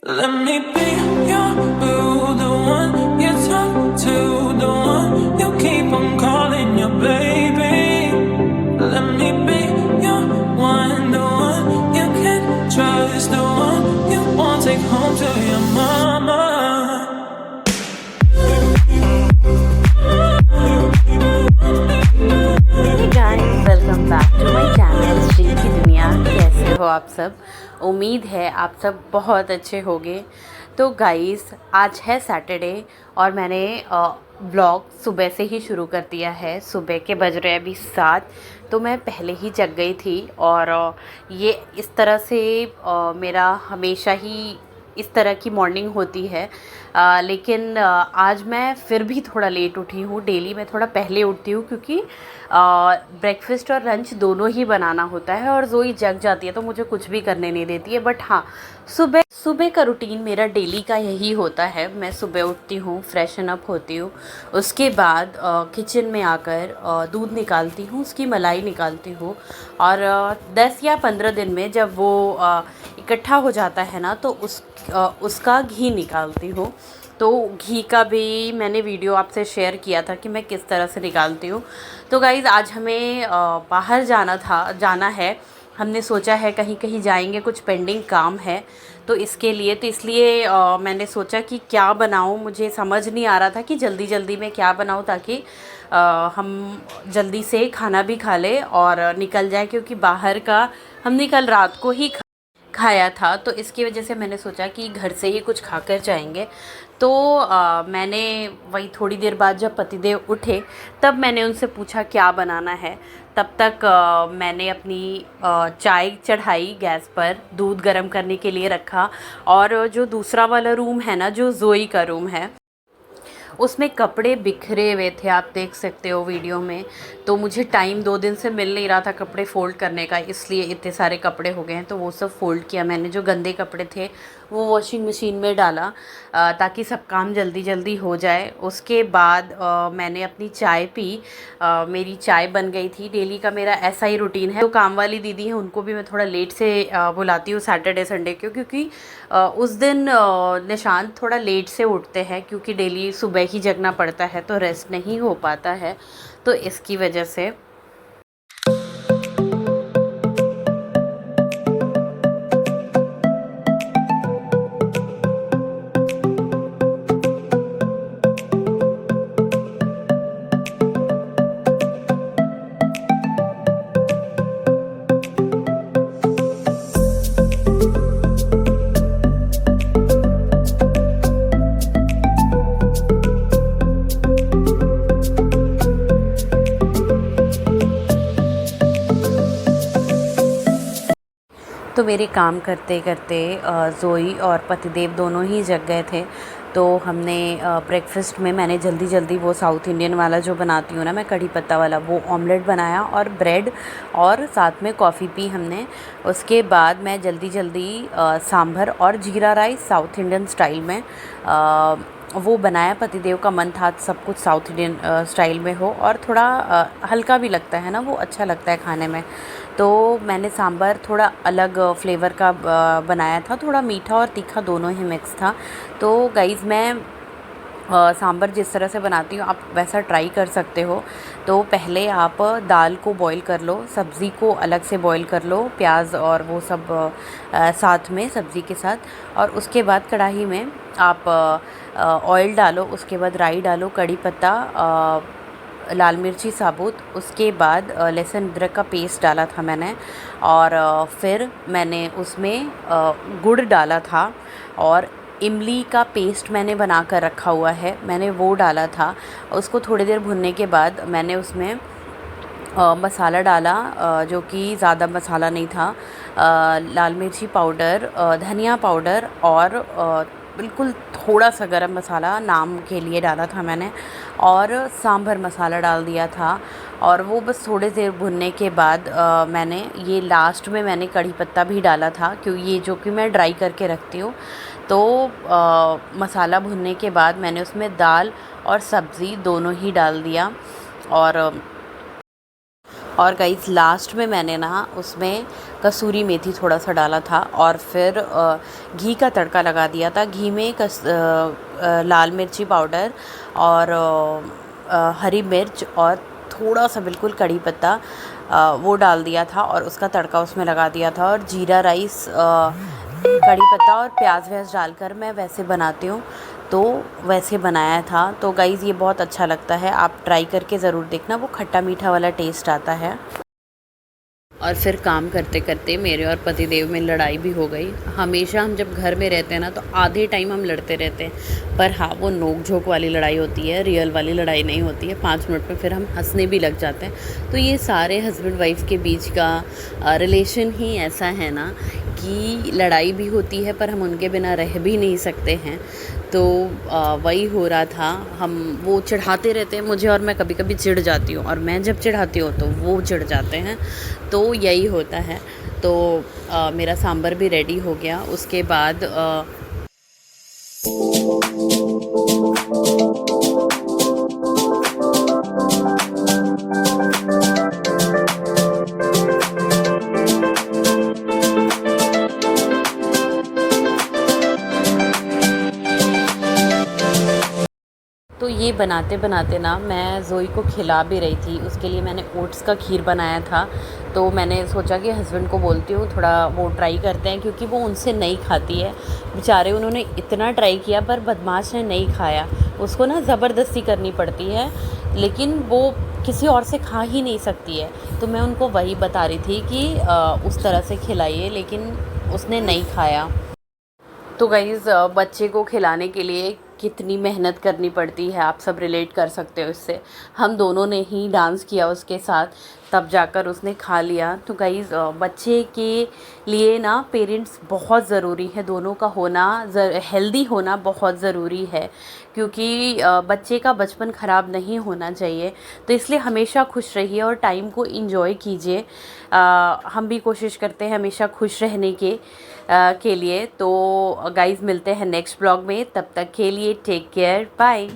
Let me be your boo, the one you talk to, the one you keep on calling your baby. Let me be your one, the one you can trust, the one you won't take home to your mama. Hey guys, welcome back to my channel Shri की दुनिया। कैसे हो आप सब? उम्मीद है आप सब बहुत अच्छे होंगे। तो गाइस, आज है सैटरडे और मैंने व्लॉग सुबह से ही शुरू कर दिया है। सुबह के बज रहे अभी 7, तो मैं पहले ही जग गई थी और ये इस तरह से मेरा हमेशा ही इस तरह की मॉर्निंग होती है। लेकिन आज मैं फिर भी थोड़ा लेट उठी हूँ। डेली मैं थोड़ा पहले उठती हूँ क्योंकि ब्रेकफास्ट और लंच दोनों ही बनाना होता है और ज़ोई जग जाती है तो मुझे कुछ भी करने नहीं देती है। बट हाँ, सुबह सुबह का रूटीन मेरा डेली का यही होता है। मैं सुबह उठती हूँ, फ्रेशन अप होती हूँ, उसके बाद किचन में आकर दूध निकालती हूँ, उसकी मलाई निकालती हूँ और 10 या 15 दिन में जब वो इकट्ठा हो जाता है ना तो उसका घी निकालती हूँ। तो घी का भी मैंने वीडियो आपसे शेयर किया था कि मैं किस तरह से निकालती हूँ। तो गाइज़, आज हमें बाहर जाना है। हमने सोचा है कहीं कहीं जाएंगे, कुछ पेंडिंग काम है तो इसलिए मैंने सोचा कि क्या बनाऊँ। मुझे समझ नहीं आ रहा था कि जल्दी जल्दी में क्या बनाऊँ ताकि हम जल्दी से खाना भी खा लें और निकल जाए, क्योंकि बाहर का हमने कल रात को ही खाया था। तो इसकी वजह से मैंने सोचा कि घर से ही कुछ खाकर जाएंगे। तो मैंने वही थोड़ी देर बाद जब पतिदेव उठे तब मैंने उनसे पूछा क्या बनाना है। तब तक मैंने अपनी चाय चढ़ाई गैस पर, दूध गर्म करने के लिए रखा और जो दूसरा वाला रूम है ना, जो ज़ोई का रूम है, उसमें कपड़े बिखरे हुए थे, आप देख सकते हो वीडियो में। तो मुझे टाइम 2 दिन से मिल नहीं रहा था कपड़े फ़ोल्ड करने का, इसलिए इतने सारे कपड़े हो गए हैं। तो वो सब फ़ोल्ड किया मैंने। जो गंदे कपड़े थे वो वॉशिंग मशीन में डाला ताकि सब काम जल्दी जल्दी हो जाए। उसके बाद मैंने अपनी चाय पी। मेरी चाय बन गई थी। डेली का मेरा ऐसा ही रूटीन है। तो काम वाली दीदी हैं उनको भी मैं थोड़ा लेट से बुलाती हूँ सैटरडे संडे क्योंकि उस दिन निशांत थोड़ा लेट से उठते हैं, क्योंकि डेली सुबह ही जगना पड़ता है तो रेस्ट नहीं हो पाता है, तो इसकी वजह से। तो मेरे काम करते करते ज़ोई और पतिदेव दोनों ही जग गए थे। तो हमने ब्रेकफास्ट में मैंने जल्दी जल्दी वो साउथ इंडियन वाला जो बनाती हूँ ना मैं, कढ़ी पत्ता वाला, वो ऑमलेट बनाया और ब्रेड और साथ में कॉफ़ी पी हमने। उसके बाद मैं जल्दी जल्दी सांभर और जीरा राइस साउथ इंडियन स्टाइल में वो बनाया। पतिदेव का मन था सब कुछ साउथ इंडियन स्टाइल में हो और थोड़ा हल्का भी लगता है ना, वो अच्छा लगता है खाने में। तो मैंने सांभर थोड़ा अलग फ्लेवर का बनाया था, थोड़ा मीठा और तीखा दोनों ही मिक्स था। तो गाइज़, मैं सांभर जिस तरह से बनाती हूँ आप वैसा ट्राई कर सकते हो। तो पहले आप दाल को बॉईल कर लो, सब्ज़ी को अलग से बॉईल कर लो, प्याज और वो सब साथ में सब्ज़ी के साथ, और उसके बाद कढ़ाई में आप ऑयल डालो, उसके बाद राई डालो, कड़ी पत्ता, लाल मिर्ची साबुत, उसके बाद लहसुन अदरक का पेस्ट डाला था मैंने, और फिर मैंने उसमें गुड़ डाला था और इमली का पेस्ट मैंने बना कर रखा हुआ है, मैंने वो डाला था। उसको थोड़ी देर भुनने के बाद मैंने उसमें मसाला डाला, जो कि ज़्यादा मसाला नहीं था। लाल मिर्ची पाउडर, धनिया पाउडर और बिल्कुल थोड़ा सा गरम मसाला नाम के लिए डाला था मैंने, और सांभर मसाला डाल दिया था। और वो बस थोड़ी देर भुनने के बाद मैंने ये लास्ट में मैंने कड़ी पत्ता भी डाला था, क्योंकि ये जो कि मैं ड्राई करके रखती हूँ। तो मसाला भुनने के बाद मैंने उसमें दाल और सब्ज़ी दोनों ही डाल दिया। और और गाइस लास्ट में मैंने ना उसमें कसूरी मेथी थोड़ा सा डाला था और फिर घी का तड़का लगा दिया था। घी में लाल मिर्ची पाउडर और हरी मिर्च और थोड़ा सा बिल्कुल कड़ी पत्ता वो डाल दिया था और उसका तड़का उसमें लगा दिया था। और जीरा राइस कड़ी पत्ता और प्याज व्याज डालकर मैं वैसे बनाती हूँ, तो वैसे बनाया था। तो गाइज़ ये बहुत अच्छा लगता है, आप ट्राई करके ज़रूर देखना, वो खट्टा मीठा वाला टेस्ट आता है। और फिर काम करते करते मेरे और पतिदेव में लड़ाई भी हो गई। हमेशा हम जब घर में रहते हैं ना तो आधे टाइम हम लड़ते रहते हैं, पर हाँ वो नोक झोंक वाली लड़ाई होती है, रियल वाली लड़ाई नहीं होती है। 5 मिनट में फिर हम हंसने भी लग जाते हैं। तो ये सारे हस्बैंड वाइफ के बीच का रिलेशन ही ऐसा है ना कि लड़ाई भी होती है पर हम उनके बिना रह भी नहीं सकते हैं। तो वही हो रहा था, हम वो चिढ़ाते रहते हैं मुझे और मैं कभी कभी चिढ़ जाती हूँ, और मैं जब चिढ़ाती हूँ तो वो चिढ़ जाते हैं। तो यही होता है। तो मेरा सांभर भी रेडी हो गया। उसके बाद तो ये बनाते बनाते ना मैं ज़ोई को खिला भी रही थी। उसके लिए मैंने ओट्स का खीर बनाया था। तो मैंने सोचा कि हस्बैंड को बोलती हूँ थोड़ा वो ट्राई करते हैं, क्योंकि वो उनसे नहीं खाती है बेचारे। उन्होंने इतना ट्राई किया पर बदमाश ने नहीं खाया। उसको ना ज़बरदस्ती करनी पड़ती है, लेकिन वो किसी और से खा ही नहीं सकती है। तो मैं उनको वही बता रही थी कि उस तरह से खिलाइए, लेकिन उसने नहीं खाया। तो गाइज़ बच्चे को खिलाने के लिए कितनी मेहनत करनी पड़ती है, आप सब रिलेट कर सकते हो इससे। हम दोनों ने ही डांस किया उसके साथ, तब जाकर उसने खा लिया। तो गाइज़ बच्चे के लिए ना पेरेंट्स बहुत ज़रूरी है, दोनों का होना हेल्दी होना बहुत ज़रूरी है, क्योंकि बच्चे का बचपन ख़राब नहीं होना चाहिए। तो इसलिए हमेशा खुश रहिए और टाइम को एंजॉय कीजिए। हम भी कोशिश करते हैं हमेशा खुश रहने के लिए। तो गाइज़ मिलते हैं नेक्स्ट ब्लॉग में, तब तक के लिए टेक केयर, बाय।